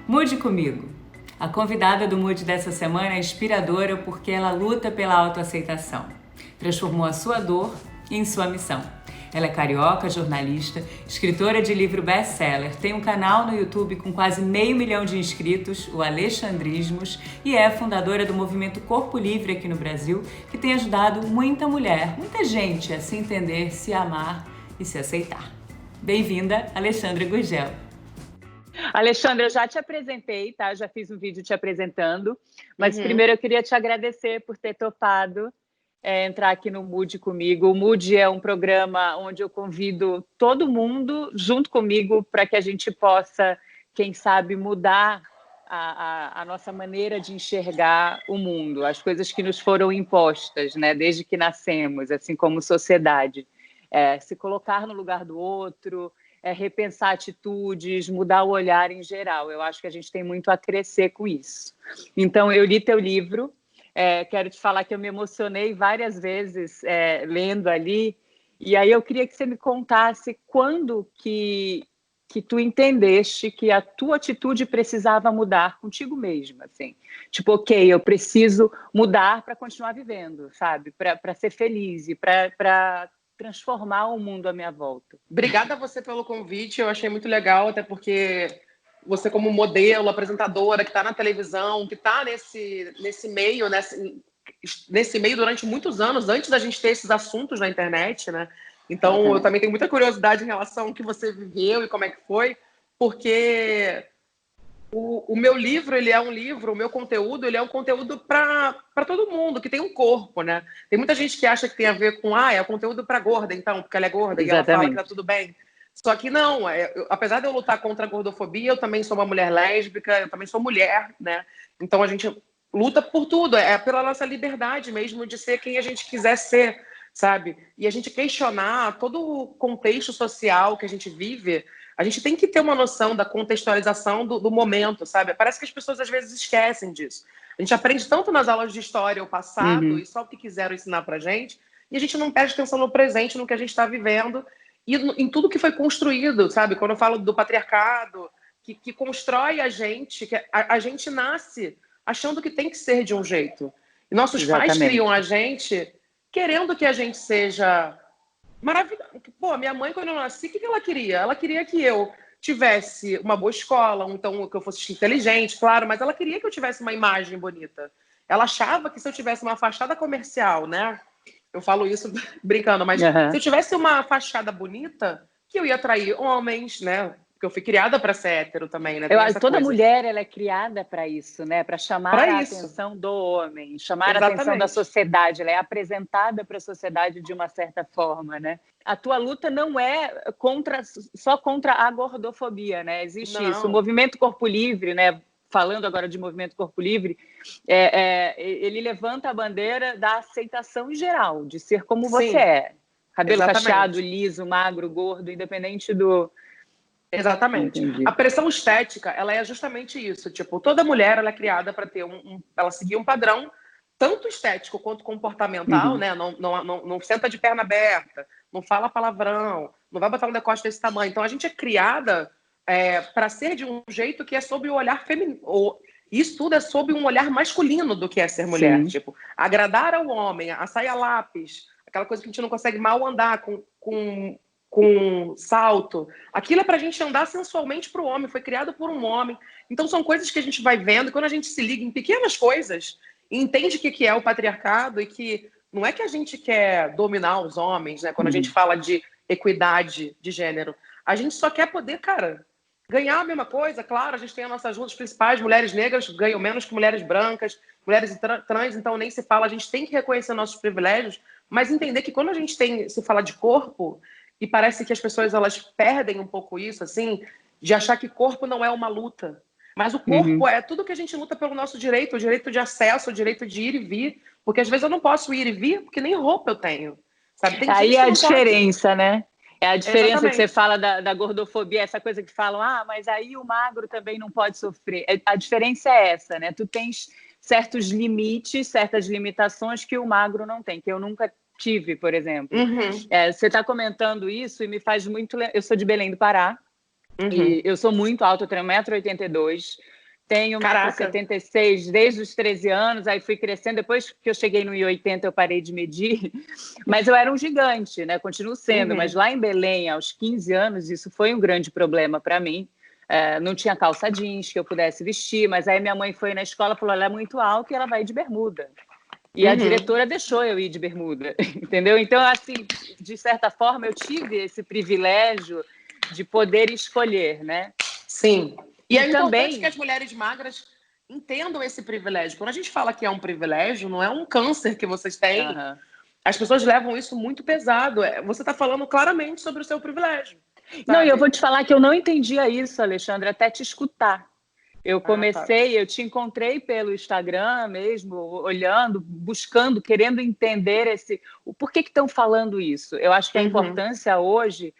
Mude comigo. A convidada do Mude dessa semana é inspiradora porque ela luta pela autoaceitação. Transformou a sua dor em sua missão. Ela é carioca, jornalista, escritora de livro best-seller, tem um canal no YouTube com quase 500 mil de inscritos, o Alexandrismos, e é fundadora do movimento Corpo Livre aqui no Brasil, que tem ajudado muita mulher, muita gente a se entender, se amar e se aceitar. Bem-vinda, Alexandra Gurgel. Alexandra, eu já te apresentei, tá? Já fiz um vídeo te apresentando, mas primeiro eu queria te agradecer por ter topado entrar aqui no Mude comigo. O Mude é um programa onde eu convido todo mundo junto comigo para que a gente possa, quem sabe, mudar a nossa maneira de enxergar o mundo, as coisas que nos foram impostas, né? Desde que nascemos, assim como sociedade. Se colocar no lugar do outro, repensar atitudes, mudar o olhar em geral. Eu acho que a gente tem muito a crescer com isso. Então, eu li teu livro, quero te falar que eu me emocionei várias vezes lendo ali, e aí eu queria que você me contasse quando que tu entendeste que a tua atitude precisava mudar contigo mesma, assim. Tipo, ok, eu preciso mudar para continuar vivendo, sabe? Para ser feliz e para transformar o mundo à minha volta. Obrigada a você pelo convite, eu achei muito legal, até porque você como modelo, apresentadora, que está na televisão, que está nesse meio durante muitos anos, antes da gente ter esses assuntos na internet, né? Então, eu também tenho muita curiosidade em relação ao que você viveu e como é que foi, porque o meu livro, ele é um livro, o meu conteúdo, ele é um conteúdo para todo mundo, que tem um corpo, né? Tem muita gente que acha que tem a ver com, é conteúdo para gorda, então, porque ela é gorda. Exatamente. E ela fala que tá tudo bem. Só que não, apesar de eu lutar contra a gordofobia, eu também sou uma mulher lésbica, eu também sou mulher, né? Então a gente luta por tudo, pela nossa liberdade mesmo de ser quem a gente quiser ser, sabe? E a gente questionar todo o contexto social que a gente vive. A gente tem que ter uma noção da contextualização do momento, sabe? Parece que as pessoas às vezes esquecem disso. A gente aprende tanto nas aulas de história o passado e só o que quiseram ensinar pra gente, e a gente não presta atenção no presente, no que a gente está vivendo e em tudo que foi construído, sabe? Quando eu falo do patriarcado, que constrói a gente, que a gente nasce achando que tem que ser de um jeito. E nossos pais criam a gente querendo que a gente seja maravilhoso. Pô, minha mãe, quando eu nasci, o que ela queria? Ela queria que eu tivesse uma boa escola, então que eu fosse inteligente, claro, mas ela queria que eu tivesse uma imagem bonita. Ela achava que se eu tivesse uma fachada comercial, né? Eu falo isso brincando, mas se eu tivesse uma fachada bonita, que eu ia atrair homens, né? Porque eu fui criada para ser hétero também, né? Toda mulher ela é criada para isso, né? Para chamar a atenção do homem, chamar a atenção da sociedade. Ela é apresentada para a sociedade de uma certa forma, né? A tua luta não é só contra a gordofobia, né? Existe isso. O movimento Corpo Livre, né? Falando agora de movimento Corpo Livre, ele levanta a bandeira da aceitação em geral, de ser como você é. Cabelo cacheado, liso, magro, gordo, independente do... Exatamente. Entendi. A pressão estética, ela é justamente isso. Tipo, toda mulher ela é criada para ter ela seguir um padrão tanto estético quanto comportamental, né? Não senta de perna aberta, não fala palavrão, não vai botar um decote desse tamanho. Então a gente é criada para ser de um jeito que é sob o olhar feminino. Isso tudo é sob um olhar masculino do que é ser mulher. Sim. Tipo, agradar ao homem, a saia lápis, aquela coisa que a gente não consegue mal andar com salto. Aquilo é pra gente andar sensualmente pro homem, foi criado por um homem. Então são coisas que a gente vai vendo, e quando a gente se liga em pequenas coisas e entende o que é o patriarcado e que não é que a gente quer dominar os homens, né? Quando a gente fala de equidade de gênero, a gente só quer poder, cara, ganhar a mesma coisa. Claro, a gente tem as nossas lutas principais, mulheres negras ganham menos que mulheres brancas, mulheres trans, então nem se fala, a gente tem que reconhecer nossos privilégios, mas entender que quando a gente se fala de corpo, e parece que as pessoas elas perdem um pouco isso, assim, de achar que corpo não é uma luta. Mas o corpo é tudo que a gente luta pelo nosso direito, o direito de acesso, o direito de ir e vir. Porque às vezes eu não posso ir e vir porque nem roupa eu tenho. Sabe? Tem aí gente é a diferença, né? É a diferença. Exatamente. Que você fala da gordofobia, essa coisa que falam, mas aí o magro também não pode sofrer. A diferença é essa, né? Tu tens certos limites, certas limitações que o magro não tem, que eu nunca tive, por exemplo. Uhum. Você está comentando isso e me faz muito... Eu sou de Belém do Pará, Uhum. e eu sou muito alta, eu tenho 1,82 m, tenho 1,76 m desde os 13 anos, aí fui crescendo, depois que eu cheguei no 1,80 m eu parei de medir, mas eu era um gigante, né? Continuo sendo, mas lá em Belém, aos 15 anos, isso foi um grande problema para mim. Não tinha calça jeans que eu pudesse vestir, mas aí minha mãe foi na escola e falou, ela é muito alta e ela vai de bermuda. E a diretora deixou eu ir de bermuda, entendeu? Então, assim, de certa forma, eu tive esse privilégio de poder escolher, né? Sim. E é também importante que as mulheres magras entendam esse privilégio. Quando a gente fala que é um privilégio, não é um câncer que vocês têm. As pessoas levam isso muito pesado. Você está falando claramente sobre o seu privilégio. Sabe? Não, e eu vou te falar que eu não entendia isso, Alexandre, até te escutar. Eu comecei, eu te encontrei pelo Instagram mesmo, olhando, buscando, querendo entender o porquê que estão falando isso. Eu acho que a importância hoje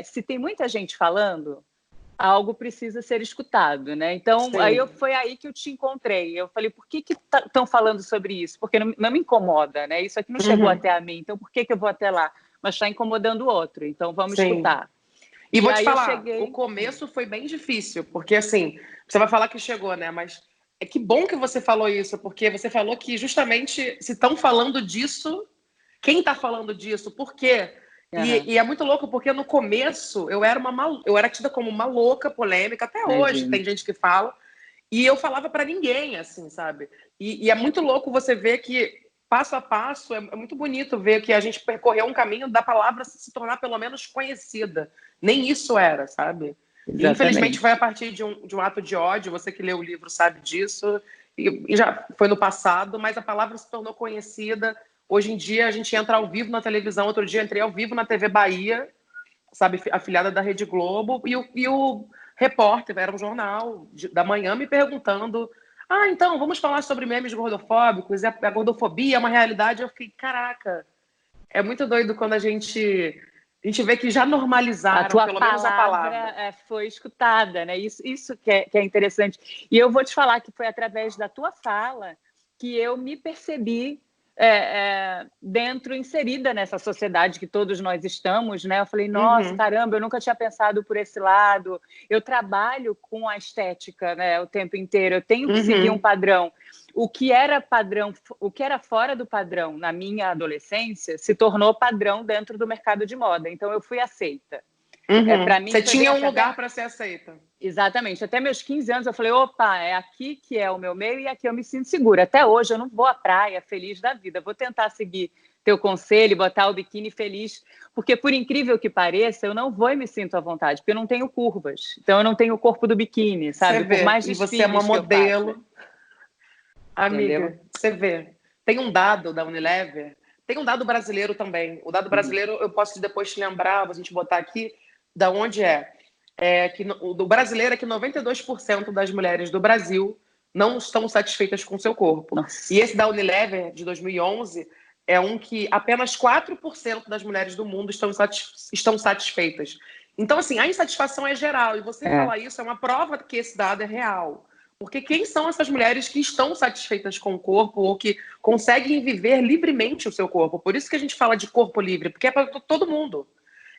se tem muita gente falando, algo precisa ser escutado, né? Então, foi aí que eu te encontrei. Eu falei, por que estão falando sobre isso? Porque não me incomoda, né? Isso aqui não chegou até a mim, então por que eu vou até lá? Mas está incomodando o outro, então vamos escutar. E vou te falar, o começo foi bem difícil, porque assim, você vai falar que chegou, né? Mas que bom que você falou isso, porque você falou que justamente se estão falando disso, quem está falando disso, por quê? E é muito louco, porque no começo eu era tida como uma louca polêmica, até hoje tem gente que fala, e eu falava para ninguém, assim, sabe? E é muito louco você ver que passo a passo, é muito bonito ver que a gente percorreu um caminho da palavra se tornar pelo menos conhecida. Nem isso era, sabe? E, infelizmente foi a partir de um ato de ódio, você que leu o livro sabe disso, e já foi no passado, mas a palavra se tornou conhecida. Hoje em dia a gente entra ao vivo na televisão, outro dia entrei ao vivo na TV Bahia, sabe, afiliada da Rede Globo, e o repórter, era um jornal da manhã, me perguntando: então, vamos falar sobre memes gordofóbicos, a gordofobia é uma realidade. Eu fiquei, caraca, é muito doido quando a gente vê que já normalizaram, pelo menos a palavra. Foi escutada, né? Isso que é interessante. E eu vou te falar que foi através da tua fala que eu me percebi inserida nessa sociedade que todos nós estamos, né? Eu falei, nossa, caramba, eu nunca tinha pensado por esse lado. Eu trabalho com a estética, né, o tempo inteiro. Eu tenho que seguir um padrão. O que era fora do padrão na minha adolescência se tornou padrão dentro do mercado de moda. Então eu fui aceita. Pra mim, você tinha um lugar para ser aceita. Exatamente. Até meus 15 anos eu falei, opa, é aqui que é o meu meio e aqui eu me sinto segura. Até hoje eu não vou à praia feliz da vida. Vou tentar seguir teu conselho, botar o biquíni feliz, porque por incrível que pareça, eu não vou e me sinto à vontade, porque eu não tenho curvas. Então eu não tenho o corpo do biquíni, sabe? Você vê. Por mais e você é uma modelo. Amiga, entendeu? Você vê. Tem um dado da Unilever, tem um dado brasileiro também. O dado brasileiro eu posso depois te lembrar, a gente botar aqui, da onde que o do brasileiro é que 92% das mulheres do Brasil não estão satisfeitas com o seu corpo. Nossa. E esse da Unilever, de 2011, é um que apenas 4% das mulheres do mundo estão satisfeitas. Então, assim, a insatisfação é geral. E você falar isso é uma prova que esse dado é real. Porque quem são essas mulheres que estão satisfeitas com o corpo ou que conseguem viver livremente o seu corpo? Por isso que a gente fala de corpo livre, porque é para todo mundo.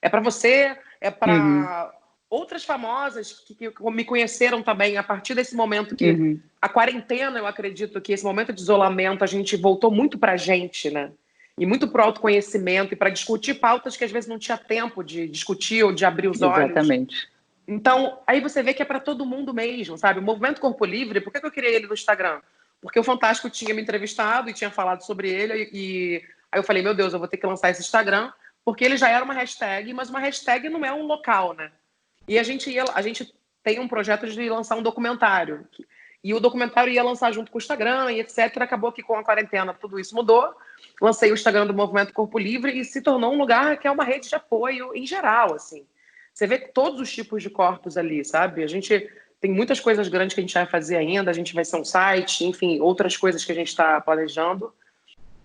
É para você, é para outras famosas que me conheceram também a partir desse momento que a quarentena, eu acredito que esse momento de isolamento a gente voltou muito para a gente, né? E muito para o autoconhecimento e para discutir pautas que às vezes não tinha tempo de discutir ou de abrir os olhos. Exatamente. Então, aí você vê que é para todo mundo mesmo, sabe? O Movimento Corpo Livre, por que eu criei ele no Instagram? Porque o Fantástico tinha me entrevistado e tinha falado sobre ele, e aí eu falei, meu Deus, eu vou ter que lançar esse Instagram, porque ele já era uma hashtag, mas uma hashtag não é um local, né? E a gente tem um projeto de lançar um documentário, e o documentário ia lançar junto com o Instagram e etc. Acabou que com a quarentena tudo isso mudou. Lancei o Instagram do Movimento Corpo Livre e se tornou um lugar que é uma rede de apoio em geral, assim. Você vê todos os tipos de corpos ali, sabe? A gente tem muitas coisas grandes que a gente vai fazer ainda, a gente vai ser um site, enfim, outras coisas que a gente está planejando,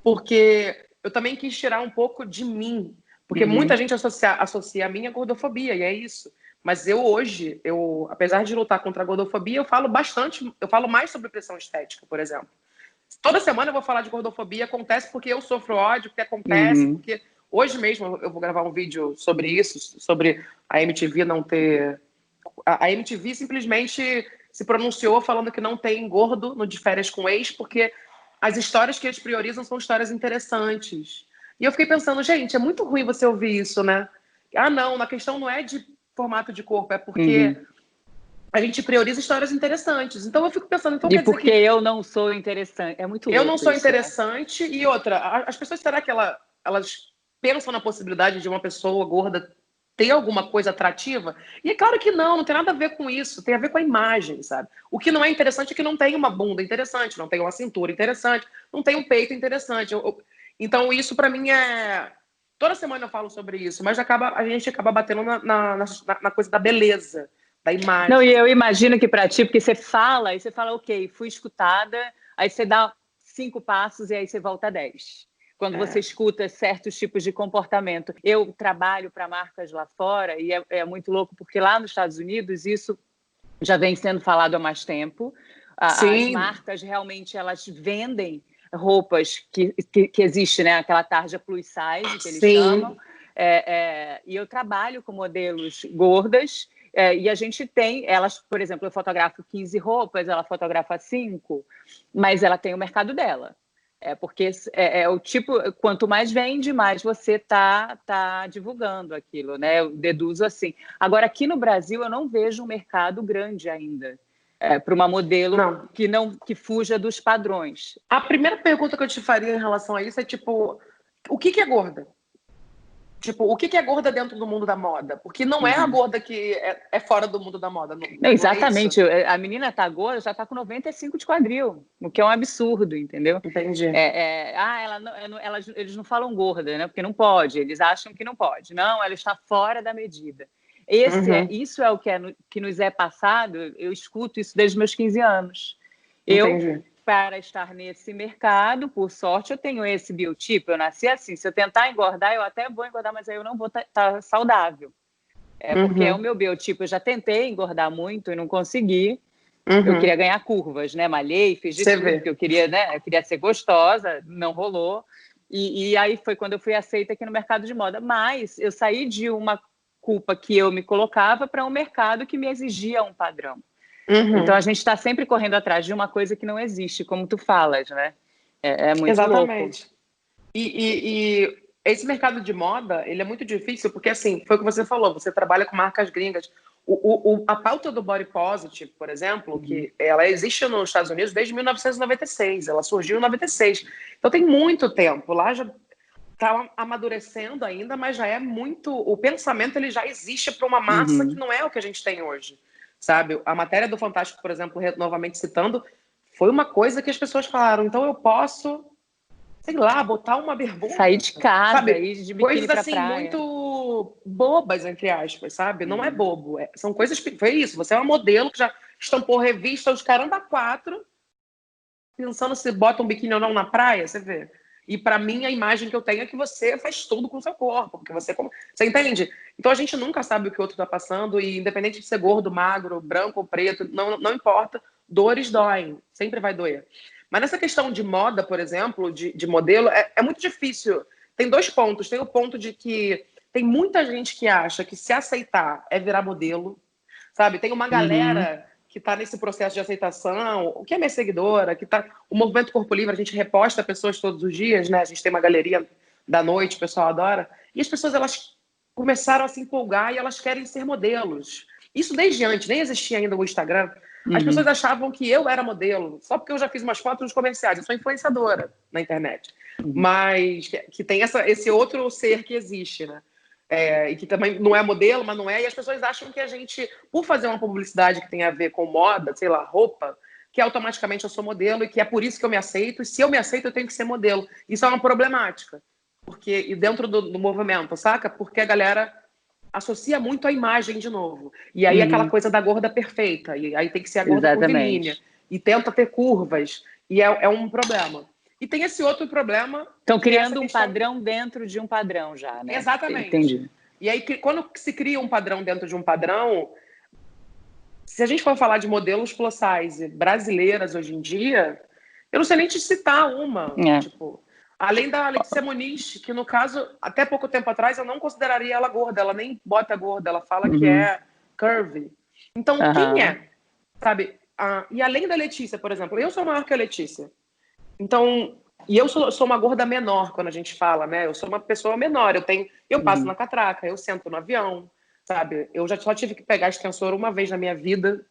porque eu também quis tirar um pouco de mim, porque muita gente associa a mim à gordofobia, e é isso. Mas hoje, apesar de lutar contra a gordofobia, eu falo mais sobre pressão estética, por exemplo. Toda semana eu vou falar de gordofobia, acontece porque eu sofro ódio, porque acontece, porque hoje mesmo eu vou gravar um vídeo sobre isso, sobre a MTV não ter... A MTV simplesmente se pronunciou falando que não tem gordo no De Férias com Ex, porque as histórias que eles priorizam são histórias interessantes. E eu fiquei pensando, gente, é muito ruim você ouvir isso, né? Ah, não, a questão não é de formato de corpo, é porque a gente prioriza histórias interessantes. Então eu fico pensando, então quer dizer que... porque eu não sou interessante. É muito louco Eu não sou isso, interessante. Né? E outra, as pessoas, será que elas pensam na possibilidade de uma pessoa gorda ter alguma coisa atrativa? E é claro que não tem nada a ver com isso. Tem a ver com a imagem, sabe? O que não é interessante é que não tem uma bunda interessante, não tem uma cintura interessante, não tem um peito interessante. Então isso para mim é... Toda semana eu falo sobre isso, mas a gente acaba batendo na coisa da beleza, da imagem. Não, e eu imagino que para ti, porque você fala, ok, fui escutada, aí você dá 5 passos e aí você volta 10. Quando você escuta certos tipos de comportamento. Eu trabalho para marcas lá fora e é muito louco, porque lá nos Estados Unidos isso já vem sendo falado há mais tempo. As marcas realmente elas vendem roupas que existe, né? Aquela tarja plus size que eles chamam. E eu trabalho com modelos gordas. E a gente tem, elas, por exemplo, eu fotografo 15 roupas, ela fotografa 5, mas ela tem o mercado dela. Porque o tipo, quanto mais vende, mais você tá divulgando aquilo, né? Eu deduzo assim. Agora, aqui no Brasil, eu não vejo um mercado grande ainda para uma modelo que fuja dos padrões. A primeira pergunta que eu te faria em relação a isso é, tipo, o que é gorda? Tipo, o que é gorda dentro do mundo da moda? Porque não é a gorda que é fora do mundo da moda. Não, exatamente. A menina tá gorda, já tá com 95 de quadril, o que é um absurdo, entendeu? Entendi. Eles não falam gorda, né? Porque não pode, eles acham que não pode. Não, ela está fora da medida. Isso é o que nos é passado, eu escuto isso desde meus 15 anos. Entendi. Para estar nesse mercado, por sorte, eu tenho esse biotipo, eu nasci assim. Se eu tentar engordar, eu até vou engordar, mas aí eu não vou estar saudável. Porque é o meu biotipo. Eu já tentei engordar muito e não consegui. Eu queria ganhar curvas, né? Malhei, fiz de tudo, porque eu queria, né? Eu queria ser gostosa, não rolou. E aí foi quando eu fui aceita aqui no mercado de moda. Mas eu saí de uma culpa que eu me colocava para um mercado que me exigia um padrão. Então, a gente está sempre correndo atrás de uma coisa que não existe, como tu falas, né? É muito Exatamente. louco. E esse mercado de moda, ele é muito difícil, porque, assim, foi o que você falou, você trabalha com marcas gringas. A pauta do body positive, por exemplo, que ela existe nos Estados Unidos desde 1996, ela surgiu em 96. Então, tem muito tempo. Lá já está amadurecendo ainda, mas já é muito... O pensamento, ele já existe para uma massa que não é o que a gente tem hoje. Sabe? A matéria do Fantástico, por exemplo, novamente citando, foi uma coisa que as pessoas falaram, então eu posso, sei lá, botar uma bermuda. Sair de casa, sabe? Ir de biquíni coisas pra assim, praia. muito bobas, entre aspas, sabe? Não é bobo. São coisas que... Foi isso, você é uma modelo que já estampou revista, os caramba 4, pensando se bota um biquíni ou não na praia, você vê. E para mim, a imagem que eu tenho é que você faz tudo com o seu corpo, porque você entende? Então a gente nunca sabe o que o outro está passando, e independente de ser gordo, magro, branco ou preto, não importa, dores doem, sempre vai doer. Mas nessa questão de moda, por exemplo, de modelo, é muito difícil. Tem 2 pontos. Tem o ponto de que tem muita gente que acha que se aceitar é virar modelo, sabe? Tem uma galera que está nesse processo de aceitação, o que é minha seguidora, que tá... O Movimento Corpo Livre, a gente reposta pessoas todos os dias, né? A gente tem uma galeria da noite, o pessoal adora. E as pessoas, elas começaram a se empolgar e elas querem ser modelos. Isso desde antes, nem existia ainda o Instagram. As pessoas achavam que eu era modelo, só porque eu já fiz umas fotos nos comerciais. Eu sou influenciadora na internet. Mas que tem esse outro ser que existe, né? E que também não é modelo, mas não é. E as pessoas acham que a gente, por fazer uma publicidade que tem a ver com moda, sei lá, roupa, que automaticamente eu sou modelo e que é por isso que eu me aceito. E se eu me aceito, eu tenho que ser modelo. Isso é uma problemática. E dentro do movimento, saca? Porque a galera associa muito a imagem de novo. E aí aquela coisa da gorda perfeita. E aí tem que ser a gorda curvilínea. E tenta ter curvas. E é um problema. E tem esse outro problema... Estão criando um padrão dentro de um padrão já, né? Exatamente. Entendi. E aí, quando se cria um padrão dentro de um padrão, se a gente for falar de modelos plus size brasileiras hoje em dia, Eu não sei nem te citar uma, É. tipo, além da Alexia Muniz, que no caso, até pouco tempo atrás, eu não consideraria ela gorda, ela nem bota gorda, ela fala que é curvy. Então, quem é? Sabe? E além da Letícia, por exemplo, eu sou maior que a Letícia. Então, e eu sou uma gorda menor quando a gente fala, né? Eu sou uma pessoa menor, eu passo na catraca, eu sento no avião, sabe? Eu já só tive que pegar extensor uma vez na minha vida,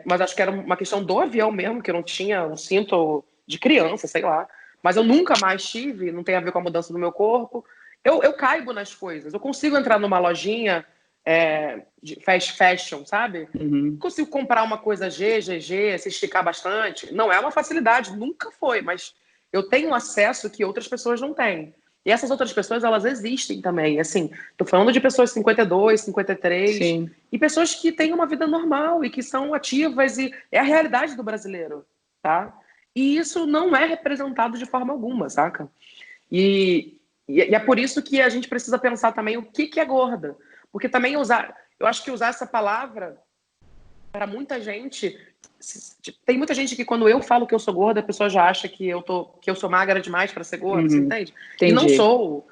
mas acho que era uma questão do avião mesmo, que eu não tinha um cinto de criança, sei lá. Mas eu nunca mais tive, não tem a ver com a mudança do meu corpo. Eu caibo nas coisas, eu consigo entrar numa lojinha de fast fashion, sabe? Consigo comprar uma coisa GG, se esticar bastante. Não é uma facilidade, nunca foi, mas eu tenho acesso que outras pessoas não têm. E essas outras pessoas, elas existem também. Assim, tô falando de pessoas 52, 53, Sim. e pessoas que têm uma vida normal e que são ativas, e é a realidade do brasileiro, tá? E isso não é representado de forma alguma, saca? E é por isso que a gente precisa pensar também o que é gorda. Porque também eu acho que usar essa palavra para muita gente, tem muita gente que quando eu falo que eu sou gorda, a pessoa já acha que eu sou magra demais para ser gorda, você entende? Entendi. E não sou.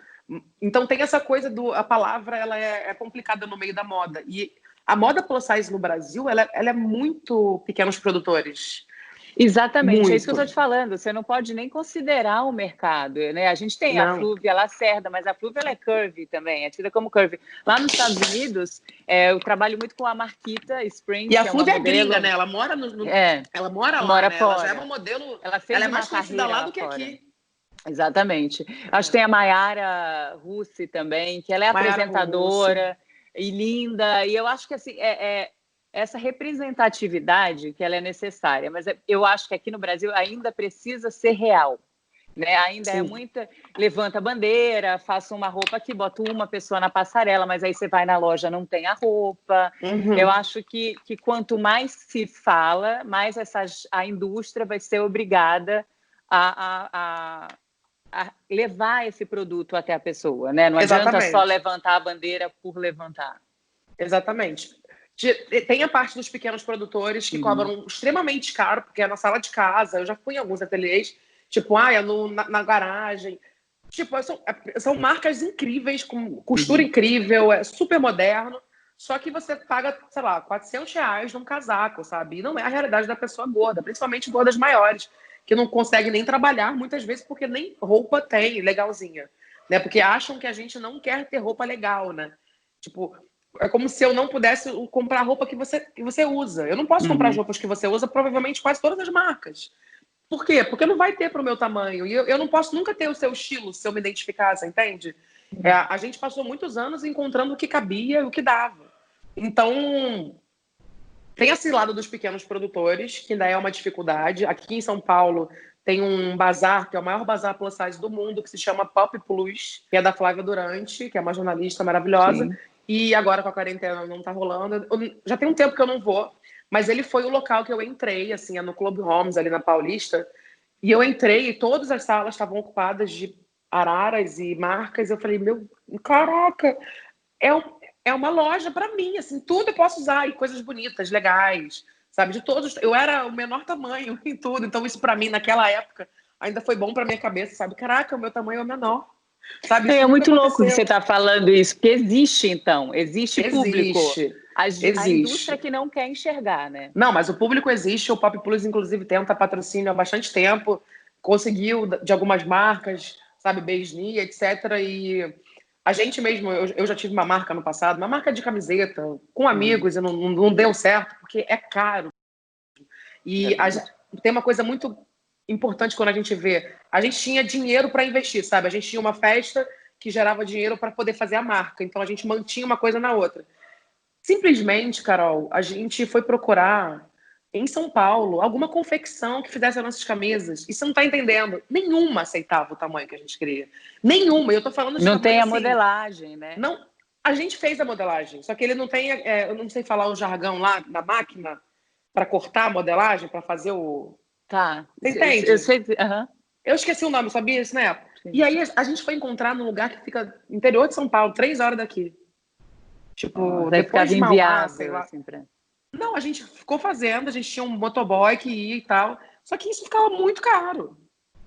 Então tem essa coisa a palavra, ela é complicada no meio da moda. E a moda plus size no Brasil, ela é muito pequenos produtores. Exatamente, muito. É isso que eu estou te falando. Você não pode nem considerar o mercado, né? A gente tem a Flúvia Lacerda, mas a Flúvia ela é curvy também, é tida como curvy. Lá nos Estados Unidos, eu trabalho muito com a Marquita Springs, e a que é Flúvia uma modelo. Gringa, né? Ela mora ela mora lá, mora né? fora. Ela já é uma modelo. Ela fez ela é uma mais conhecida lá do que fora. aqui. Exatamente. Acho que tem a Mayara Russi também, que ela é Mayara apresentadora Russi. E linda. E eu acho que assim essa representatividade que ela é necessária, mas eu acho que aqui no Brasil ainda precisa ser real, né? Ainda Sim. é muita levanta a bandeira, faça uma roupa aqui, bota uma pessoa na passarela, mas aí você vai na loja, não tem a roupa. Eu acho que quanto mais se fala, mais a indústria vai ser obrigada a levar esse produto até a pessoa, né? Não adianta só levantar a bandeira por levantar. Exatamente. Tem a parte dos pequenos produtores que cobram extremamente caro, porque é na sala de casa. Eu já fui em alguns ateliês, tipo, na garagem. Tipo, são marcas incríveis, com costura incrível, é super moderno. Só que você paga, sei lá, R$400 num casaco, sabe? E não é a realidade da pessoa gorda, principalmente gordas maiores, que não conseguem nem trabalhar muitas vezes porque nem roupa tem legalzinha, né? Porque acham que a gente não quer ter roupa legal, né? Tipo, é como se eu não pudesse comprar a roupa que você usa. Eu não posso comprar as roupas que você usa, provavelmente quase todas as marcas. Por quê? Porque não vai ter para o meu tamanho. E eu não posso nunca ter o seu estilo se eu me identificar, você entende? A gente passou muitos anos encontrando o que cabia e o que dava. Então, tem esse lado dos pequenos produtores, que ainda é uma dificuldade. Aqui em São Paulo tem um bazar, que é o maior bazar plus size do mundo, que se chama Pop Plus, que é da Flávia Durante, que é uma jornalista maravilhosa. Sim. E agora com a quarentena não tá rolando. Já tem um tempo que eu não vou, mas ele foi o local que eu entrei, assim, é no Clube Homes, ali na Paulista. E eu entrei e todas as salas estavam ocupadas de araras e marcas. Eu falei, caraca, é uma loja para mim, assim, tudo eu posso usar, e coisas bonitas, legais, sabe? De todos, eu era o menor tamanho em tudo, então isso para mim, naquela época, ainda foi bom para minha cabeça, sabe? Caraca, o meu tamanho é o menor. Sabe, é muito louco que você está falando isso, porque existe público. Existe. A indústria que não quer enxergar, né? Não, mas o público existe, o Pop Plus, inclusive, tenta patrocínio há bastante tempo, conseguiu de algumas marcas, sabe, Beijni, etc. E a gente mesmo, eu já tive uma marca no passado, uma marca de camiseta, com amigos, e não deu certo, porque é caro. E tem uma coisa muito importante quando a gente vê. A gente tinha dinheiro para investir, sabe? A gente tinha uma festa que gerava dinheiro para poder fazer a marca. Então, a gente mantinha uma coisa na outra. Simplesmente, Carol, a gente foi procurar em São Paulo alguma confecção que fizesse as nossas camisas. E você não está entendendo. Nenhuma aceitava o tamanho que a gente queria. Nenhuma. E eu tô falando de não tamanho, tem a assim, modelagem, né? Não, a gente fez a modelagem, só que ele não tem... eu não sei falar o jargão lá da máquina para cortar a modelagem, para fazer o... Tá. Você entende? Eu sei. Eu esqueci o nome, sabia isso, né? Sim. E aí a gente foi encontrar num lugar que fica no interior de São Paulo, 3 horas daqui. Tipo, depois de Mauá, sei lá. Assim, pra... Não, a gente ficou fazendo, a gente tinha um motoboy que ia e tal. Só que isso ficava muito caro.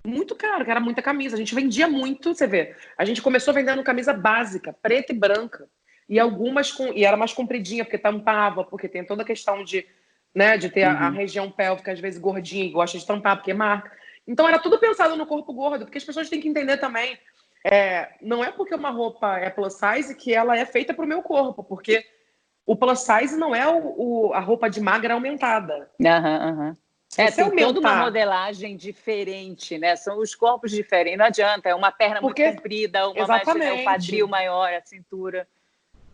Muito caro, que era muita camisa. A gente vendia muito, você vê. A gente começou vendendo camisa básica, preta e branca. E algumas e era mais compridinha, porque tampava, porque tem toda a questão de, né, de ter a região pélvica, às vezes, gordinha e gosta de tampar, porque marca. Então era tudo pensado no corpo gordo, porque as pessoas têm que entender também. Não é porque uma roupa é plus size que ela é feita para o meu corpo, porque o plus size não é a roupa de magra aumentada. Tem toda uma modelagem diferente, né? São os corpos diferentes. Não adianta, é uma perna muito comprida, o quadril maior, a cintura.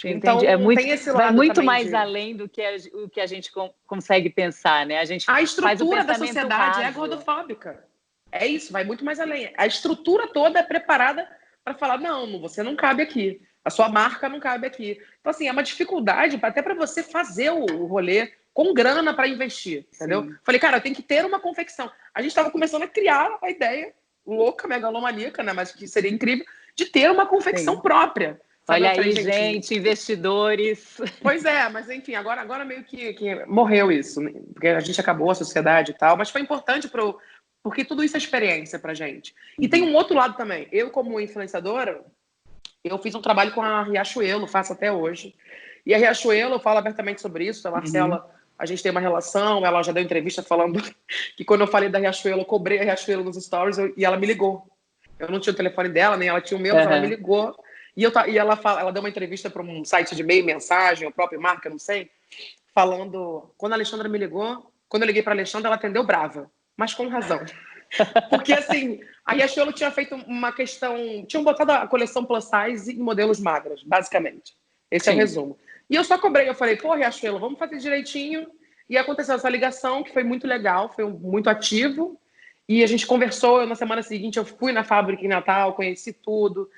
Então, tem esse lado vai muito mais além do que a gente consegue pensar, né? A estrutura da sociedade é gordofóbica. É isso, vai muito mais além. A estrutura toda é preparada para falar, não, você não cabe aqui. A sua marca não cabe aqui. Então, assim, é uma dificuldade até para você fazer o rolê com grana para investir, entendeu? Sim. Falei, cara, eu tenho que ter uma confecção. A gente estava começando a criar a ideia louca, megalomaníaca, né? Mas que seria incrível, de ter uma confecção própria. Olha aí, gente, investidores. Pois é, mas enfim, agora meio que morreu isso, né? Porque a gente acabou a sociedade e tal, mas foi importante porque tudo isso é experiência pra gente. E tem um outro lado também. Eu, como influenciadora, eu fiz um trabalho com a Riachuelo, faço até hoje. E a Riachuelo, eu falo abertamente sobre isso, a Marcela, a gente tem uma relação, ela já deu entrevista falando que quando eu falei da Riachuelo, eu cobrei a Riachuelo nos stories e ela me ligou. Eu não tinha o telefone dela, nem ela tinha o meu, mas ela me ligou. E ela deu uma entrevista para um site de e-mail, mensagem, o próprio marca, não sei, falando... Quando a Alexandra me ligou, quando eu liguei para a Alexandra, ela atendeu brava, mas com razão. Porque, assim, a Riachuelo tinha feito uma questão... Tinham botado a coleção plus size em modelos magras, basicamente. Esse é o resumo. E eu só cobrei, eu falei, pô, Riachuelo, vamos fazer direitinho. E aconteceu essa ligação, que foi muito legal, foi muito ativo. E a gente conversou, na semana seguinte eu fui na fábrica em Natal, conheci tudo,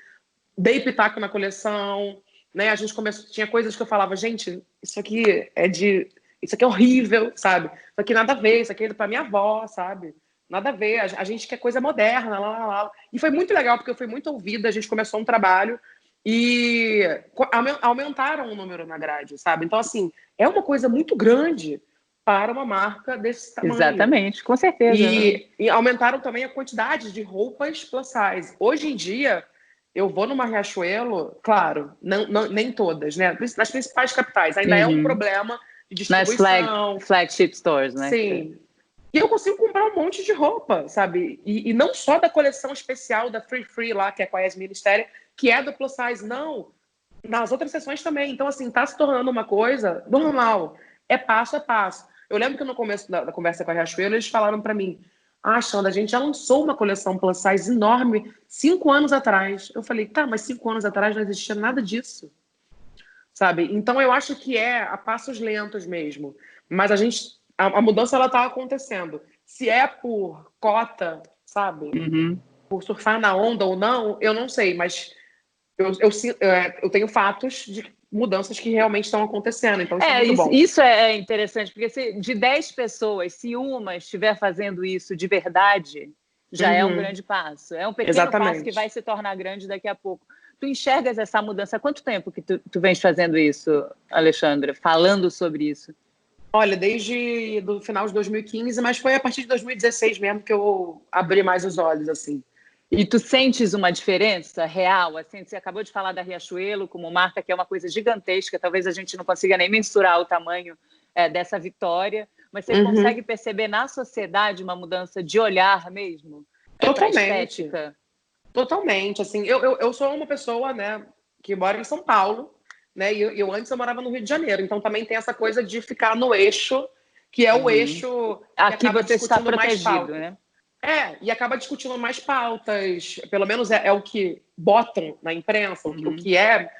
dei pitaco na coleção, né? A gente tinha coisas que eu falava, gente, isso aqui é horrível, sabe? Isso aqui nada a ver, isso aqui é pra minha avó, sabe? Nada a ver, a gente quer coisa moderna, lá. E foi muito legal, porque eu fui muito ouvida, a gente começou um trabalho e aumentaram o número na grade, sabe? Então, assim, é uma coisa muito grande para uma marca desse tamanho. Exatamente, com certeza. E aumentaram também a quantidade de roupas plus size. Hoje em dia, eu vou numa Riachuelo, claro, nem todas, né? Nas principais capitais. Ainda é um problema de distribuição. Nas flagship stores, né? Sim. E eu consigo comprar um monte de roupa, sabe? E não só da coleção especial da Free lá, que é com a Yasmin Listéria, que é do plus size, não. Nas outras seções também. Então, assim, tá se tornando uma coisa normal. É passo a passo. Eu lembro que no começo da conversa com a Riachuelo, eles falaram para mim, Xanda, a gente já lançou uma coleção plus size enorme 5 anos atrás. Eu falei, tá, mas 5 anos atrás não existia nada disso. Sabe? Então, eu acho que é a passos lentos mesmo. Mas a mudança, ela tá acontecendo. Se é por cota, sabe? Por surfar na onda ou não, eu não sei. Mas eu tenho fatos de mudanças que realmente estão acontecendo. Então, isso é muito bom. Isso é interessante, porque de 10 pessoas, se uma estiver fazendo isso de verdade, já é um grande passo. É um pequeno passo que vai se tornar grande daqui a pouco. Tu enxergas essa mudança? Há quanto tempo que tu vens fazendo isso, Alexandra? Falando sobre isso? Olha, desde o final de 2015, mas foi a partir de 2016 mesmo que eu abri mais os olhos, assim. E tu sentes uma diferença real? Assim, você acabou de falar da Riachuelo como marca, que é uma coisa gigantesca, talvez a gente não consiga nem mensurar o tamanho dessa vitória, mas você consegue perceber na sociedade uma mudança de olhar mesmo? Totalmente. Totalmente. Assim, eu sou uma pessoa, né, que mora em São Paulo, né, e eu antes eu morava no Rio de Janeiro, então também tem essa coisa de ficar no eixo, que é o eixo... Aqui você está protegido, né? E acaba discutindo mais pautas, pelo menos é o que botam na imprensa, o que é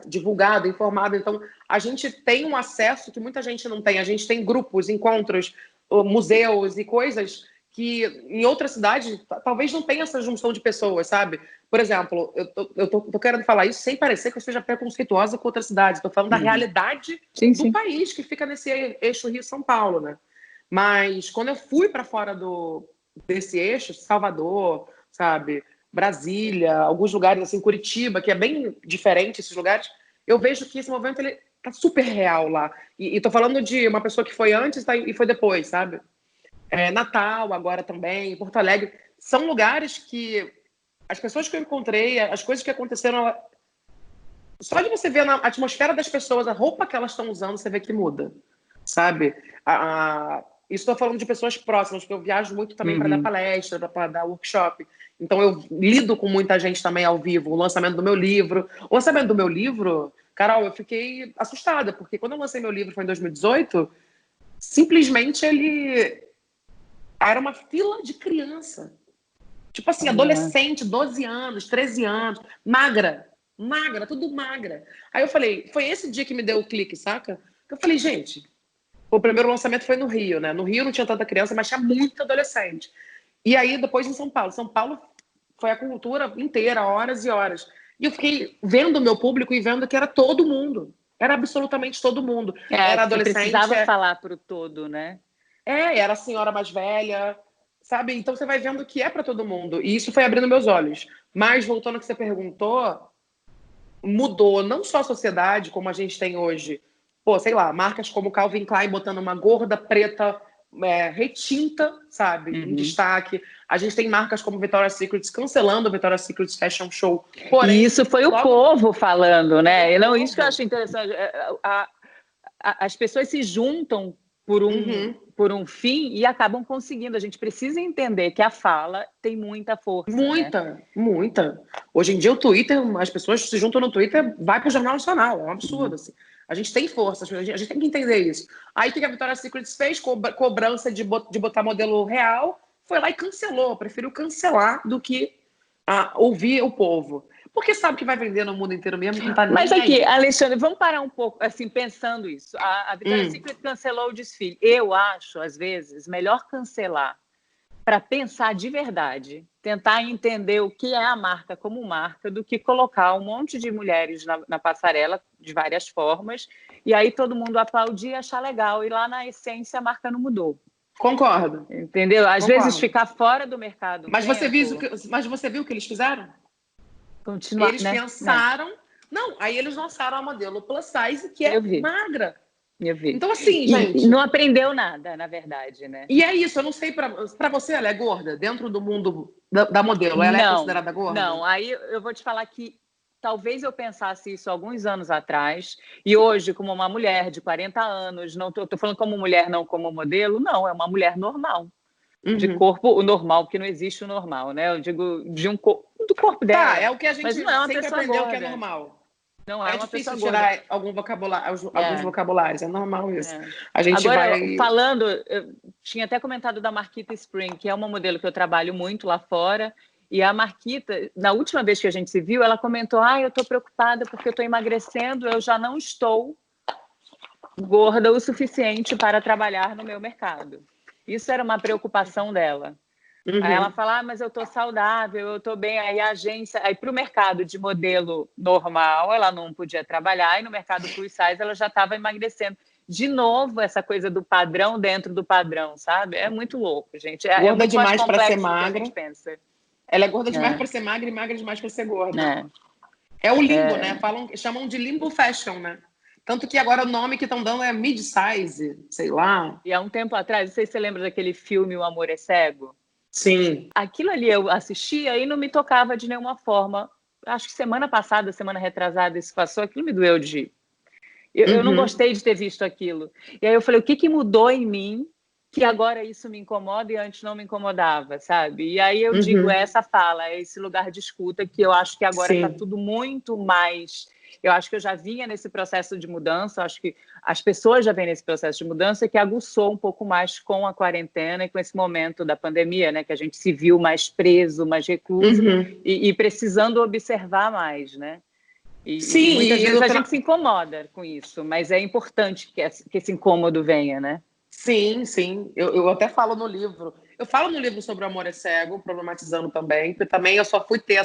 divulgado, informado. Então, a gente tem um acesso que muita gente não tem. A gente tem grupos, encontros, museus e coisas que em outra cidade talvez não tenha essa junção de pessoas, sabe? Por exemplo, eu tô querendo falar isso sem parecer que eu seja preconceituosa com outra cidade. Estou falando da realidade do país que fica nesse eixo Rio-São Paulo, né? Mas quando eu fui para fora desse eixo, Salvador, sabe, Brasília, alguns lugares assim, Curitiba, que é bem diferente esses lugares, eu vejo que esse movimento ele tá super real lá. E tô falando de uma pessoa que foi antes e foi depois, sabe? Natal agora também, Porto Alegre. São lugares que as pessoas que eu encontrei, as coisas que aconteceram, só de você ver a atmosfera das pessoas, a roupa que elas estão usando, você vê que muda, sabe? Isso estou falando de pessoas próximas, porque eu viajo muito também para dar palestra, para dar workshop. Então eu lido com muita gente também ao vivo. O lançamento do meu livro. O lançamento do meu livro, Carol, eu fiquei assustada, porque quando eu lancei meu livro foi em 2018, simplesmente ele era uma fila de criança. Tipo assim, adolescente, 12 anos, 13 anos, magra, tudo magra. Aí eu falei, foi esse dia que me deu o clique, saca? Eu falei, gente, o primeiro lançamento foi no Rio, né? No Rio não tinha tanta criança, mas tinha muito adolescente. E aí depois em São Paulo. São Paulo foi a cultura inteira, horas e horas. E eu fiquei vendo o meu público e vendo que era todo mundo. Era absolutamente todo mundo. Era adolescente. Precisava falar para o todo, né? Era a senhora mais velha, sabe? Então você vai vendo que é para todo mundo. E isso foi abrindo meus olhos. Mas, voltando ao que você perguntou, mudou não só a sociedade, como a gente tem hoje. Pô, sei lá, marcas como Calvin Klein botando uma gorda preta retinta, sabe? Em destaque. A gente tem marcas como Victoria's Secret cancelando o Victoria's Secret Fashion Show. Porém, e isso foi o povo falando, né? Não, isso que eu acho interessante. As pessoas se juntam por um fim e acabam conseguindo. A gente precisa entender que a fala tem muita força. Muita. Hoje em dia o Twitter, as pessoas se juntam no Twitter, vai para o Jornal Nacional. É um absurdo, assim. A gente tem força, a gente tem que entender isso. Aí o que a Victoria's Secret fez? Cobrança de botar modelo real, foi lá e cancelou. Preferiu cancelar do que ouvir o povo. Porque sabe que vai vender no mundo inteiro mesmo. Não tá Mas aqui, Alexandre, vamos parar um pouco, assim, pensando isso. A Victoria's Secret cancelou o desfile. Eu acho, às vezes, melhor cancelar para pensar de verdade, tentar entender o que é a marca como marca, do que colocar um monte de mulheres na passarela de várias formas, e aí todo mundo aplaudir e achar legal, e lá na essência a marca não mudou. Concordo. Entendeu? Às vezes ficar fora do mercado. Mas você viu o que eles fizeram? Continuar, eles pensaram... Não, aí eles lançaram a modelo plus size, que é magra. Eu vi. Então, assim, gente... Não aprendeu nada, na verdade, né? E é isso, eu não sei, pra você, ela é gorda? Dentro do mundo da modelo, ela é considerada gorda? Não, aí eu vou te falar que talvez eu pensasse isso alguns anos atrás, e hoje, como uma mulher de 40 anos, não tô falando como mulher, não como modelo, não, é uma mulher normal. De corpo, o normal, porque não existe o normal, né? Eu digo do corpo dela. Tá, é o que a gente sempre aprendeu gorda. que é normal. Não é difícil tirar alguns vocabulários, é normal isso. A gente Agora, falando, eu tinha até comentado da Marquita Spring, que é uma modelo que eu trabalho muito lá fora, e a Marquita, na última vez que a gente se viu, ela comentou, eu estou preocupada porque eu estou emagrecendo, eu já não estou gorda o suficiente para trabalhar no meu mercado. Isso era uma preocupação dela. Aí ela fala, mas eu estou saudável, eu estou bem. Aí a agência, aí para o mercado de modelo normal, ela não podia trabalhar, e no mercado plus size ela já estava emagrecendo. De novo, essa coisa do padrão dentro do padrão, sabe? É muito louco, gente. Gorda demais para ser magra. Pensa. Ela é gorda demais para ser magra e magra demais para ser gorda. É o limbo, né? Chamam de limbo fashion, né? Tanto que agora o nome que estão dando é mid-size, sei lá. E há um tempo atrás, não sei se você lembra daquele filme O Amor é Cego? Sim. Aquilo ali eu assistia e não me tocava de nenhuma forma. Acho que semana passada, semana retrasada, isso passou, aquilo me doeu de... Eu não gostei de ter visto aquilo. E aí eu falei, o que mudou em mim que agora isso me incomoda e antes não me incomodava, sabe? E aí eu digo, essa fala, é esse lugar de escuta que eu acho que agora está tudo muito mais... Eu acho que eu já vinha nesse processo de mudança, acho que as pessoas já vêm nesse processo de mudança que aguçou um pouco mais com a quarentena e com esse momento da pandemia, né? Que a gente se viu mais preso, mais recluso e precisando observar mais, né? E muitas vezes a gente se incomoda com isso, mas é importante que esse incômodo venha, né? Sim, sim. Eu até falo no livro. Eu falo no livro sobre o amor é cego, problematizando também, porque também eu só fui ter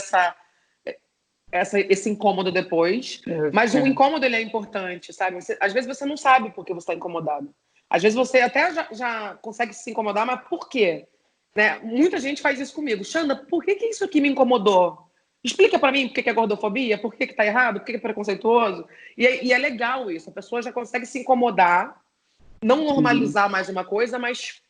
esse incômodo depois, mas o incômodo ele é importante, sabe? Às vezes você não sabe por que você está incomodado. Às vezes você até já consegue se incomodar, mas por quê? Né? Muita gente faz isso comigo. Xanda, por que isso aqui me incomodou? Explica para mim por que é gordofobia, por que está errado, por que é preconceituoso. E é legal isso, a pessoa já consegue se incomodar, não normalizar mais uma coisa, mas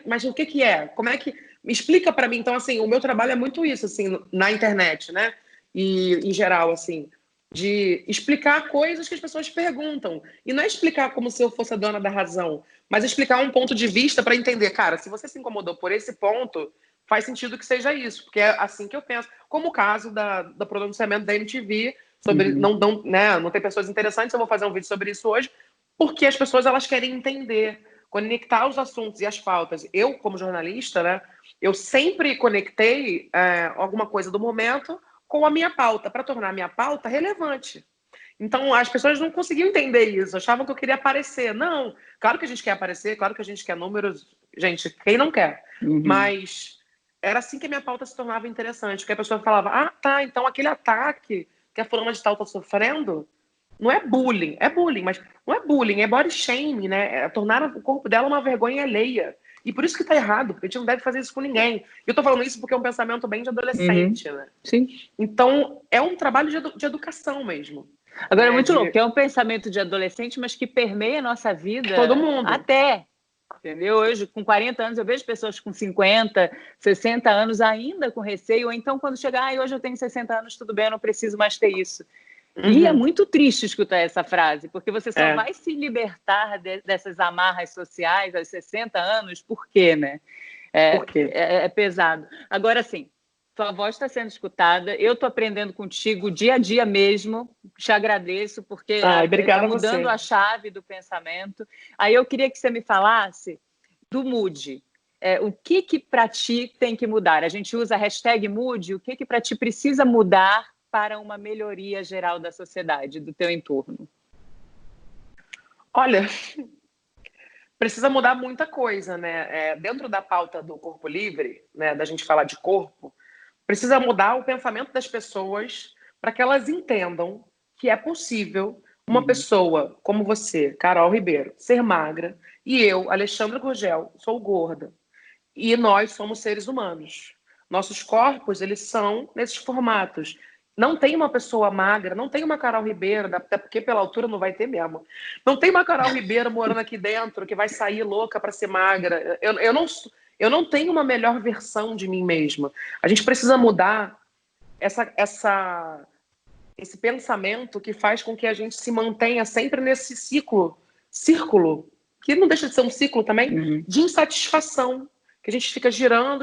Mas o que é? Como é que... Me explica para mim. Então, assim, o meu trabalho é muito isso, assim, na internet, né? E em geral, assim, de explicar coisas que as pessoas perguntam. E não é explicar como se eu fosse a dona da razão, mas explicar um ponto de vista para entender, cara, se você se incomodou por esse ponto, faz sentido que seja isso, porque é assim que eu penso. Como o caso do pronunciamento da MTV sobre não ter pessoas interessantes, eu vou fazer um vídeo sobre isso hoje, porque as pessoas elas querem entender, conectar os assuntos e as pautas. Eu, como jornalista, né, eu sempre conectei alguma coisa do momento com a minha pauta, para tornar a minha pauta relevante. Então, as pessoas não conseguiam entender isso, achavam que eu queria aparecer. Não, claro que a gente quer aparecer, claro que a gente quer números. Gente, quem não quer? Mas era assim que a minha pauta se tornava interessante, porque a pessoa falava, ah, tá, então aquele ataque que a fulana de tal está sofrendo não é bullying, mas não é bullying, é body shaming, né? É tornar o corpo dela uma vergonha alheia. E por isso que tá errado, porque a gente não deve fazer isso com ninguém. Eu tô falando isso porque é um pensamento bem de adolescente, né? Sim. Então, é um trabalho de educação mesmo. Agora, é muito louco, é um pensamento de adolescente, mas que permeia a nossa vida. Todo mundo. Até, entendeu? Hoje, com 40 anos, eu vejo pessoas com 50, 60 anos ainda com receio, ou então quando chegar, hoje eu tenho 60 anos, tudo bem, eu não preciso mais ter isso. E é muito triste escutar essa frase, porque você só vai se libertar dessas amarras sociais aos 60 anos, por quê, né? Por quê? É pesado. Agora, sim, tua voz está sendo escutada, eu estou aprendendo contigo dia a dia mesmo, te agradeço, porque está mudando a chave do pensamento. Aí eu queria que você me falasse do Mude. O que para ti tem que mudar? A gente usa a hashtag Mude, o que para ti precisa mudar para uma melhoria geral da sociedade, do teu entorno? Olha, precisa mudar muita coisa, né? Dentro da pauta do Corpo Livre, né, da gente falar de corpo, precisa mudar o pensamento das pessoas para que elas entendam que é possível uma pessoa como você, Carol Ribeiro, ser magra, e eu, Alexandra Gurgel, sou gorda. E nós somos seres humanos. Nossos corpos, eles são nesses formatos. Não tem uma pessoa magra, não tem uma Carol Ribeiro, até porque pela altura não vai ter mesmo. Não tem uma Carol Ribeiro morando aqui dentro que vai sair louca para ser magra. Eu não tenho uma melhor versão de mim mesma. A gente precisa mudar esse pensamento que faz com que a gente se mantenha sempre nesse círculo, que não deixa de ser um ciclo também, de insatisfação, que a gente fica girando,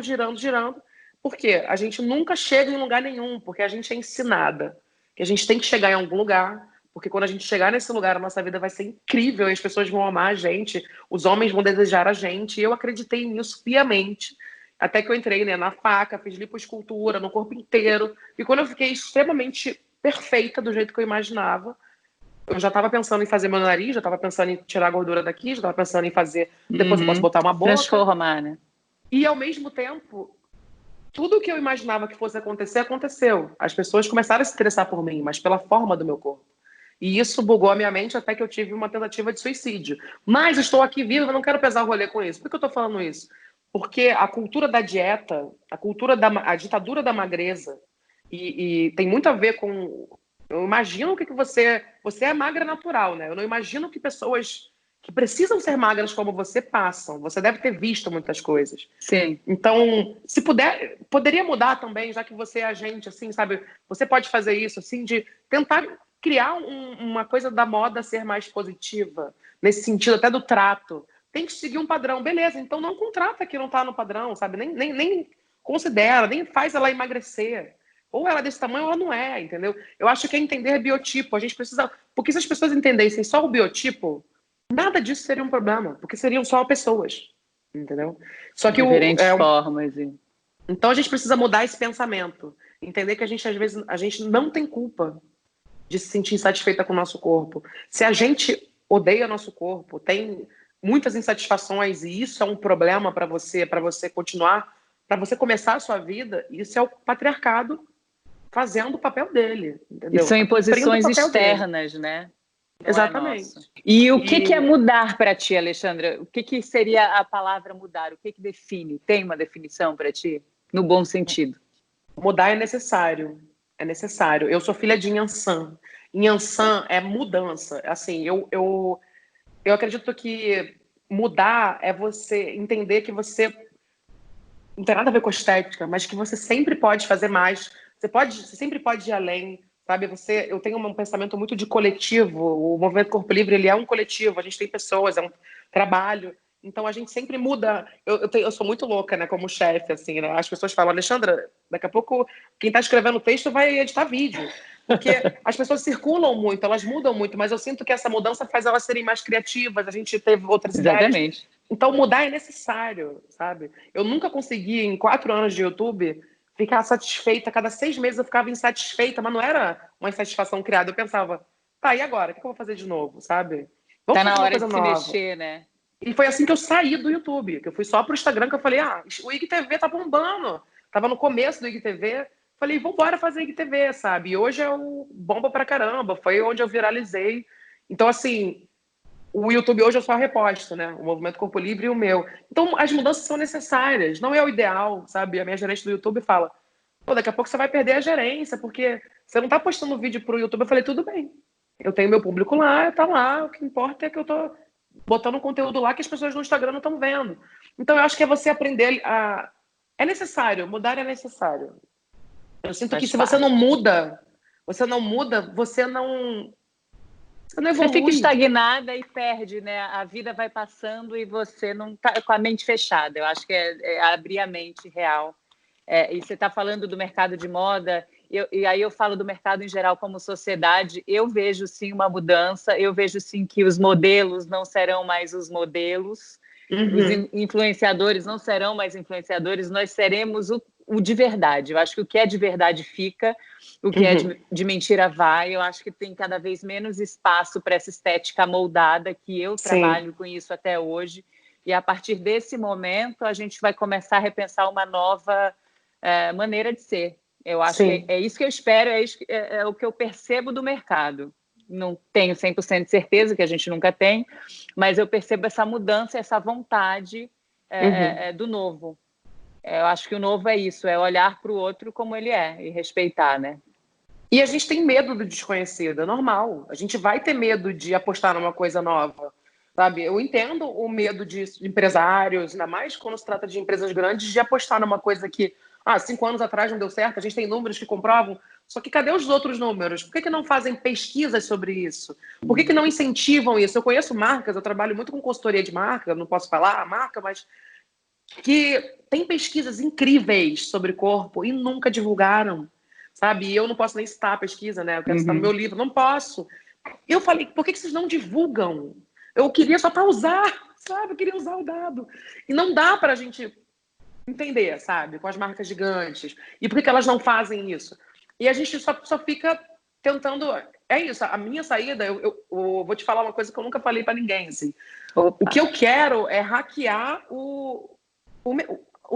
porque a gente nunca chega em lugar nenhum, porque a gente é ensinada que a gente tem que chegar em algum lugar, porque quando a gente chegar nesse lugar, a nossa vida vai ser incrível, e as pessoas vão amar a gente, os homens vão desejar a gente, e eu acreditei nisso piamente, até que eu entrei, né, na faca, fiz lipoescultura no corpo inteiro, e quando eu fiquei extremamente perfeita do jeito que eu imaginava, eu já estava pensando em fazer meu nariz, já estava pensando em tirar a gordura daqui, já estava pensando em fazer, depois eu posso botar uma boca. Transformar, né? E ao mesmo tempo, tudo que eu imaginava que fosse acontecer, aconteceu. As pessoas começaram a se interessar por mim, mas pela forma do meu corpo. E isso bugou a minha mente até que eu tive uma tentativa de suicídio. Mas estou aqui viva, eu não quero pesar o rolê com isso. Por que eu estou falando isso? Porque a cultura da dieta, a ditadura da magreza, e tem muito a ver com... Eu imagino que você é magra natural, né? Eu não imagino que pessoas que precisam ser magras como você passam. Você deve ter visto muitas coisas. Sim. Então, se puder, poderia mudar também, já que você é agente, assim, sabe? Você pode fazer isso, assim, de tentar criar uma coisa da moda ser mais positiva, nesse sentido, até do trato. Tem que seguir um padrão. Beleza, então não contrata que não tá no padrão, sabe? Nem considera, nem faz ela emagrecer. Ou ela é desse tamanho ou ela não é, entendeu? Eu acho que é entender biotipo. A gente precisa... Porque se as pessoas entendessem só o biotipo, nada disso seria um problema, porque seriam só pessoas, entendeu? Só que diferentes formas. Então a gente precisa mudar esse pensamento, entender que a gente, às vezes, a gente não tem culpa de se sentir insatisfeita com o nosso corpo. Se a gente odeia nosso corpo, tem muitas insatisfações e isso é um problema para você continuar, para você começar a sua vida, isso é o patriarcado fazendo o papel dele, entendeu? E são imposições externas, dele, né? Não exatamente. E o que é mudar para ti, Alexandra? O que seria a palavra mudar? O que define? Tem uma definição para ti? No bom sentido. Mudar é necessário. É necessário. Eu sou filha de Inhansã. Inhansã é mudança. Assim, eu acredito que mudar é você entender que você não tem nada a ver com estética, mas que você sempre pode fazer mais, você sempre pode ir além, sabe? Eu tenho um pensamento muito de coletivo, o Movimento Corpo Livre, ele é um coletivo, a gente tem pessoas, é um trabalho, então a gente sempre muda. Eu sou muito louca, né, como chefe, assim, né? As pessoas falam, Alexandra, daqui a pouco quem está escrevendo o texto vai editar vídeo, porque as pessoas circulam muito, elas mudam muito, mas eu sinto que essa mudança faz elas serem mais criativas, a gente teve outras ideias. Exatamente. Então, mudar é necessário, sabe? Eu nunca consegui, em 4 anos de YouTube, ficar satisfeita. Cada 6 meses eu ficava insatisfeita, mas não era uma insatisfação criada. Eu pensava, tá, e agora? O que eu vou fazer de novo, sabe? Vamos Tá fazer na uma hora coisa de se nova. mexer, né? E foi assim que eu saí do YouTube, que eu fui só pro Instagram, que eu falei, o IGTV tá bombando. Tava no começo do IGTV. Falei, vambora fazer IGTV, sabe? E hoje é o bomba pra caramba. Foi onde eu viralizei. Então, assim, o YouTube hoje eu só reposto, né? O Movimento Corpo Livre e o meu. Então, as mudanças são necessárias. Não é o ideal, sabe? A minha gerente do YouTube fala, pô, daqui a pouco você vai perder a gerência, porque você não tá postando vídeo pro YouTube. Eu falei, tudo bem. Eu tenho meu público lá, tá lá. O que importa é que eu tô botando conteúdo lá que as pessoas no Instagram não estão vendo. Então, eu acho que é você aprender a... É necessário, mudar é necessário. Eu sinto que Faz se você parte. não muda, você não Você fica evolui. estagnada e perde, né? A vida vai passando e você não tá com a mente fechada. Eu acho que é abrir a mente real. E você está falando do mercado de moda, e aí eu falo do mercado em geral como sociedade. Eu vejo sim uma mudança, eu vejo sim que os modelos não serão mais os modelos, os influenciadores não serão mais influenciadores, nós seremos o de verdade. Eu acho que o que é de verdade fica, o que é de mentira vai. Eu acho que tem cada vez menos espaço para essa estética moldada, que eu trabalho com isso até hoje, e a partir desse momento a gente vai começar a repensar uma nova maneira de ser. Eu acho que é isso que eu espero, é o que eu percebo do mercado. Não tenho 100% de certeza, que a gente nunca tem, mas eu percebo essa mudança, essa vontade do novo. Eu acho que o novo é isso, é olhar para o outro como ele é e respeitar, né? E a gente tem medo do desconhecido, é normal. A gente vai ter medo de apostar numa coisa nova, sabe? Eu entendo o medo de empresários, ainda mais quando se trata de empresas grandes, de apostar numa coisa que 5 anos atrás não deu certo, a gente tem números que comprovam. Só que cadê os outros números? Por que não fazem pesquisas sobre isso? Por que não incentivam isso? Eu conheço marcas, eu trabalho muito com consultoria de marca, não posso falar a marca, mas que tem pesquisas incríveis sobre corpo e nunca divulgaram, sabe? E eu não posso nem citar a pesquisa, né? Eu quero citar no meu livro, não posso. Eu falei, por que vocês não divulgam? Eu queria só para usar, sabe? Eu queria usar o dado. E não dá para a gente entender, sabe? Com as marcas gigantes. E por que elas não fazem isso? E a gente só fica tentando... É isso, a minha saída, eu vou te falar uma coisa que eu nunca falei para ninguém, assim. Opa. O que eu quero é hackear o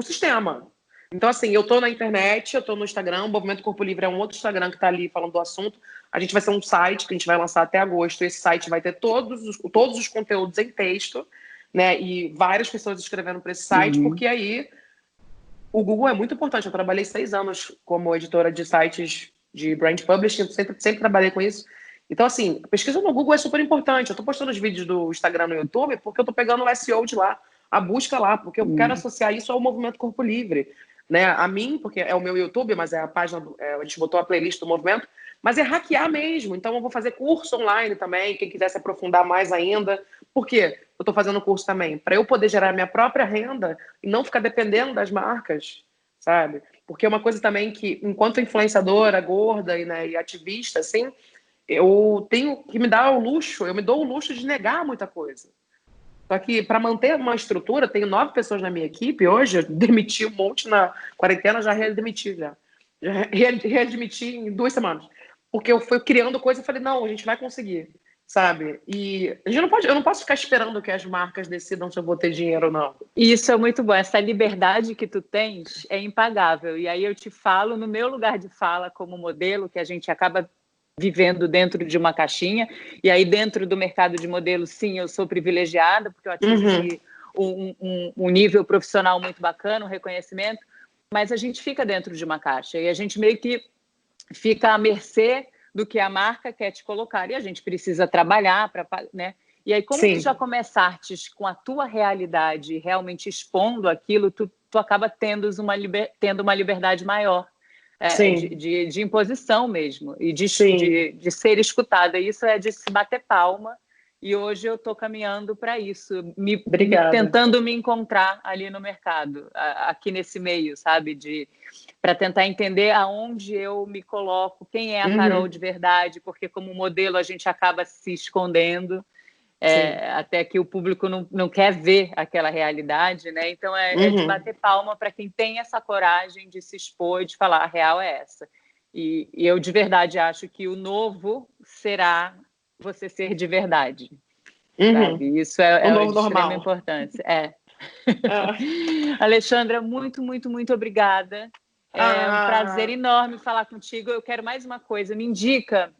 sistema. Então, assim, eu tô na internet, eu tô no Instagram, o Movimento Corpo Livre é um outro Instagram que tá ali falando do assunto. A gente vai ser um site que a gente vai lançar até agosto. Esse site vai ter todos os conteúdos em texto, né? E várias pessoas escrevendo para esse site, porque aí o Google é muito importante. Eu trabalhei 6 anos como editora de sites de brand publishing, sempre trabalhei com isso. Então, assim, a pesquisa no Google é super importante. Eu tô postando os vídeos do Instagram no YouTube porque eu tô pegando o SEO de lá, a busca lá, porque eu quero associar isso ao Movimento Corpo Livre, né? A mim, porque é o meu YouTube, mas é a página, a gente botou a playlist do movimento, mas é hackear mesmo. Então eu vou fazer curso online também, quem quiser se aprofundar mais ainda. Por quê? Eu estou fazendo curso também para eu poder gerar minha própria renda e não ficar dependendo das marcas, sabe? Porque é uma coisa também que, enquanto influenciadora, gorda e ativista, assim, eu tenho que me dar o luxo, eu me dou o luxo de negar muita coisa. Só que para manter uma estrutura, tenho 9 pessoas na minha equipe hoje, eu demiti um monte na quarentena, já readmiti, já readmiti em 2 semanas. Porque eu fui criando coisa e falei, não, a gente vai conseguir, sabe? E a gente eu não posso ficar esperando que as marcas decidam se eu vou ter dinheiro ou não. Isso é muito bom, essa liberdade que tu tens é impagável. E aí eu te falo, no meu lugar de fala como modelo, que a gente acaba vivendo dentro de uma caixinha, e aí dentro do mercado de modelos, sim, eu sou privilegiada, porque eu atingi um nível profissional muito bacana, um reconhecimento, mas a gente fica dentro de uma caixa, e a gente meio que fica à mercê do que a marca quer te colocar, e a gente precisa trabalhar para, né? E aí, como Sim. tu já começaste com a tua realidade, realmente expondo aquilo, tu acaba tendo uma liberdade maior de imposição mesmo, e de ser escutada. Isso é de se bater palma, e hoje eu estou caminhando para isso, tentando me encontrar ali no mercado, aqui nesse meio, sabe? Para tentar entender aonde eu me coloco, quem é a Carol de verdade, porque como modelo a gente acaba se escondendo, até que o público não quer ver aquela realidade, né? Então é de bater palma para quem tem essa coragem de se expor e de falar: a real é essa. E eu de verdade acho que o novo será você ser de verdade. Sabe? Isso é de extrema importância. Alexandra, muito, muito, muito obrigada. É um prazer enorme falar contigo. Eu quero mais uma coisa. Me indica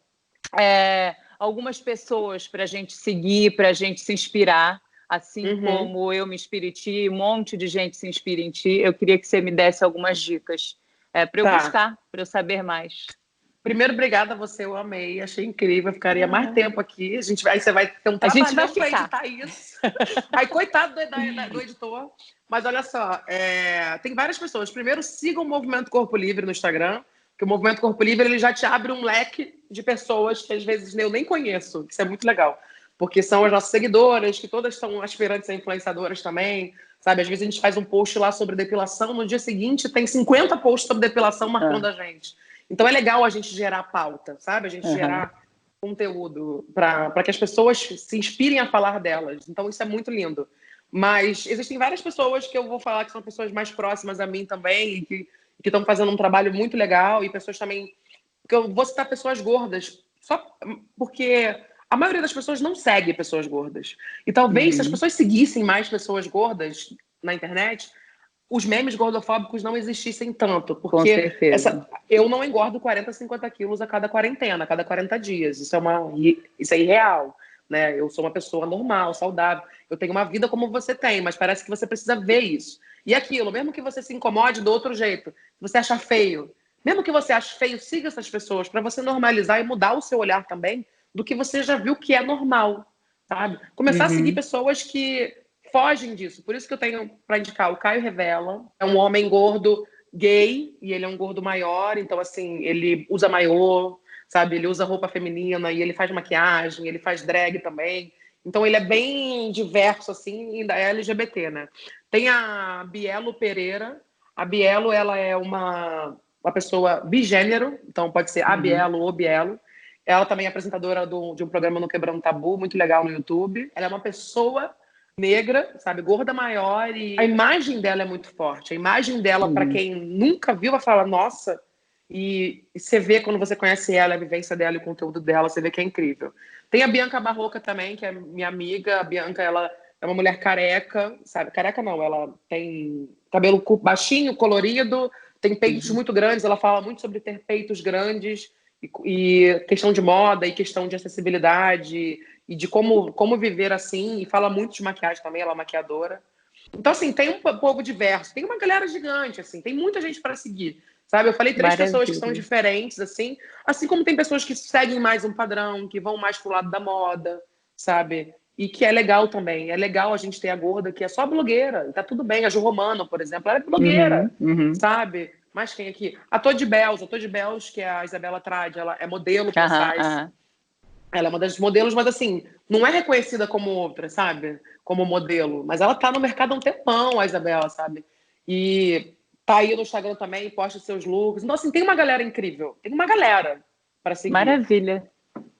algumas pessoas para a gente seguir, para a gente se inspirar, assim como eu me inspiro em ti, um monte de gente se inspira em ti. Eu queria que você me desse algumas dicas para eu buscar, para eu saber mais. Primeiro, obrigada a você, eu amei, achei incrível, eu ficaria mais tempo aqui. Aí você vai ter um trabalhão para editar isso. Aí, coitado do editor. Mas olha só, tem várias pessoas. Primeiro, sigam o Movimento Corpo Livre no Instagram, que o Movimento Corpo Livre ele já te abre um leque de pessoas que às vezes eu nem conheço. Isso é muito legal, porque são as nossas seguidoras, que todas são aspirantes a influenciadoras também, sabe? Às vezes a gente faz um post lá sobre depilação, no dia seguinte tem 50 posts sobre depilação marcando a gente. Então é legal a gente gerar pauta, sabe? A gente gerar conteúdo para que as pessoas se inspirem a falar delas. Então isso é muito lindo. Mas existem várias pessoas que eu vou falar que são pessoas mais próximas a mim também e que estão fazendo um trabalho muito legal, e pessoas também... Porque eu vou citar pessoas gordas, só porque a maioria das pessoas não segue pessoas gordas. E talvez se as pessoas seguissem mais pessoas gordas na internet, os memes gordofóbicos não existissem tanto, porque eu não engordo 40, 50 quilos a cada quarentena, a cada 40 dias. Isso é irreal, né? Eu sou uma pessoa normal, saudável. Eu tenho uma vida como você tem, mas parece que você precisa ver isso. E aquilo, mesmo que você se incomode do outro jeito, se você achar feio, mesmo que você ache feio, siga essas pessoas para você normalizar e mudar o seu olhar também do que você já viu que é normal, sabe? Começar a seguir pessoas que fogem disso. Por isso que eu tenho para indicar o Caio Revela. É um homem gordo gay, e ele é um gordo maior, então assim, ele usa maiô, sabe? Ele usa roupa feminina, e ele faz maquiagem, ele faz drag também. Então ele é bem diverso, assim, e ainda é LGBT, né? Tem a Bielo Pereira. A Bielo, ela é uma pessoa bigênero, então pode ser a Bielo ou Bielo. Ela também é apresentadora de um programa no Quebrando Tabu, muito legal no YouTube. Ela é uma pessoa negra, sabe, gorda maior, e a imagem dela é muito forte. A imagem dela, para quem nunca viu, vai falar, nossa, e você vê quando você conhece ela, a vivência dela e o conteúdo dela, você vê que é incrível. Tem a Bianca Barroca também, que é minha amiga. A Bianca, ela é uma mulher careca, sabe, careca não, ela tem cabelo baixinho, colorido, tem peitos muito grandes, ela fala muito sobre ter peitos grandes, e questão de moda, e questão de acessibilidade, e de como viver assim, e fala muito de maquiagem também, ela é maquiadora. Então, assim, tem um povo diverso, tem uma galera gigante, assim, tem muita gente para seguir, sabe? Eu falei 3 pessoas que são diferentes, assim como tem pessoas que seguem mais um padrão, que vão mais pro lado da moda, sabe? E que é legal também. É legal a gente ter a gorda que é só blogueira, e tá tudo bem. A Ju Romano, por exemplo, ela é blogueira, sabe? Mas quem aqui? A Todd Bells, que é a Isabela Trade, ela é modelo plus size. Ela é uma das modelos, mas assim, não é reconhecida como outra, sabe? Como modelo. Mas ela tá no mercado há um tempão, a Isabela, sabe? E tá aí no Instagram também, posta seus looks. Então, assim, tem uma galera incrível. Tem uma galera para seguir. Maravilha.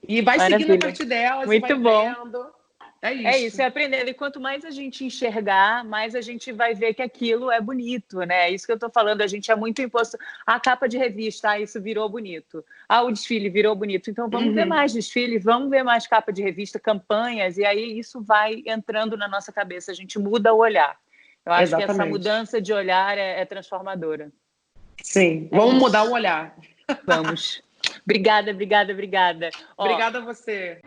E vai seguindo a partir delas. Muito e vai bom. vendo. É isso. É isso, é aprendendo. E quanto mais a gente enxergar, mais a gente vai ver que aquilo é bonito, né? É isso que eu estou falando. A gente é muito imposto. A capa de revista, isso virou bonito. O desfile virou bonito. Então vamos ver mais desfiles, vamos ver mais capa de revista, campanhas, e aí isso vai entrando na nossa cabeça. A gente muda o olhar. Eu acho que essa mudança de olhar é transformadora. Sim, vamos mudar o olhar. Vamos. Obrigada. Obrigada a você.